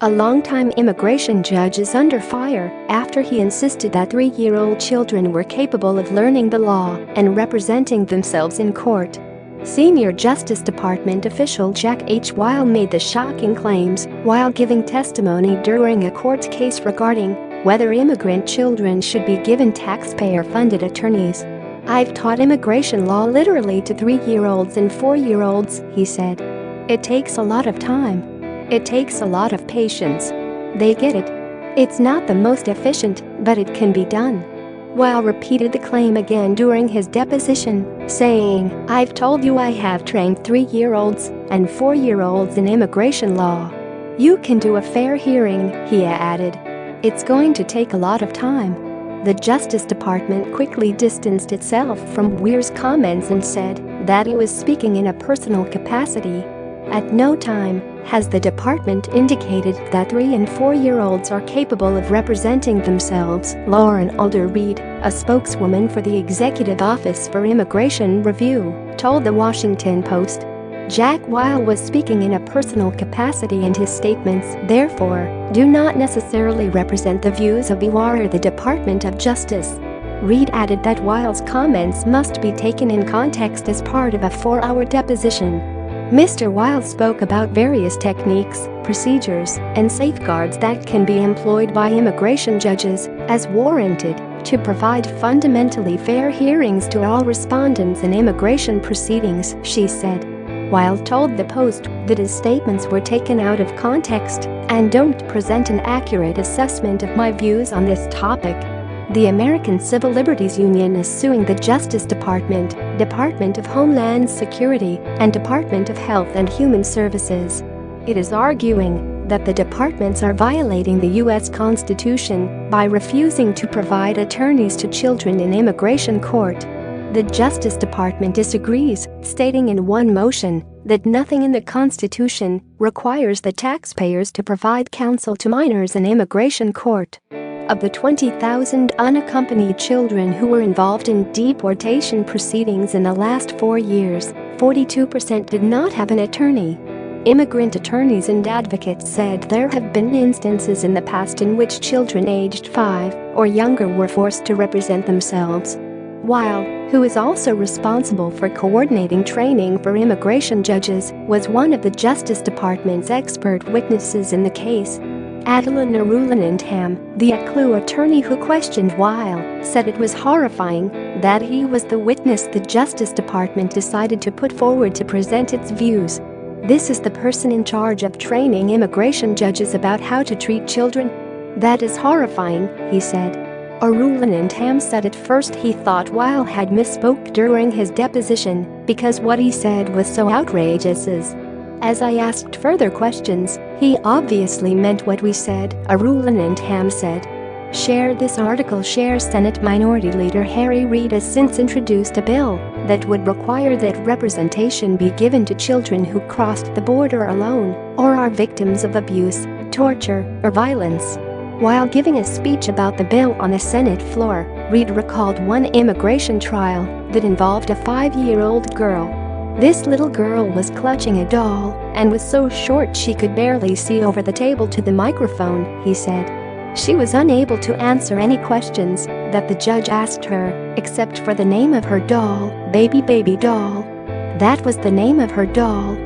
A longtime immigration judge is under fire after he insisted that 3-year-old children were capable of learning the law and representing themselves in court. Senior Justice Department official Jack H. Weil made the shocking claims while giving testimony during a court case regarding whether immigrant children should be given taxpayer-funded attorneys. "I've taught immigration law literally to 3-year-olds and 4-year-olds," he said. "It takes a lot of time. It takes a lot of patience. They get it. It's not the most efficient, but it can be done." Weil repeated the claim again during his deposition, saying, "I've told you I have trained 3-year-olds and 4-year-olds in immigration law. You can do a fair hearing," he added. "It's going to take a lot of time." The Justice Department quickly distanced itself from Weir's comments and said that it was speaking in a personal capacity. At no time has the department indicated that 3- and 4-year-olds are capable of representing themselves, Lauren Alder Reed, a spokeswoman for the Executive Office for Immigration Review, told The Washington Post. Jack Weil was speaking in a personal capacity and his statements, therefore, do not necessarily represent the views of EOIR or the Department of Justice. Reed added that Weil's comments must be taken in context as part of a 4-hour deposition. Mr. Weil spoke about various techniques, procedures, and safeguards that can be employed by immigration judges, as warranted, to provide fundamentally fair hearings to all respondents in immigration proceedings, she said. Weil told the Post that his statements were taken out of context and don't present an accurate assessment of my views on this topic. The American Civil Liberties Union is suing the Justice Department, Department of Homeland Security, and Department of Health and Human Services. It is arguing that the departments are violating the U.S. Constitution by refusing to provide attorneys to children in immigration court. The Justice Department disagrees, stating in one motion that nothing in the Constitution requires the taxpayers to provide counsel to minors in immigration court. Of the 20,000 unaccompanied children who were involved in deportation proceedings in the last 4 years, 42% did not have an attorney. Immigrant attorneys and advocates said there have been instances in the past in which children aged 5 or younger were forced to represent themselves. Weil, who is also responsible for coordinating training for immigration judges, was one of the Justice Department's expert witnesses in the case. Adeline Arulanandham, the ACLU attorney who questioned Weil, said it was horrifying that he was the witness the Justice Department decided to put forward to present its views. "This is the person in charge of training immigration judges about how to treat children? That is horrifying," he said. Arulanandham said at first he thought Weil had misspoke during his deposition because what he said was so outrageous. "As I asked further questions, he obviously meant what we said," Arulanandham said. Share this article. Senate Minority Leader Harry Reid has since introduced a bill that would require that representation be given to children who crossed the border alone or are victims of abuse, torture, or violence. While giving a speech about the bill on the Senate floor, Reid recalled one immigration trial that involved a 5-year-old girl. This little girl was clutching a doll and was so short she could barely see over the table to the microphone, he said. She was unable to answer any questions that the judge asked her, except for the name of her doll, baby doll. That was the name of her doll,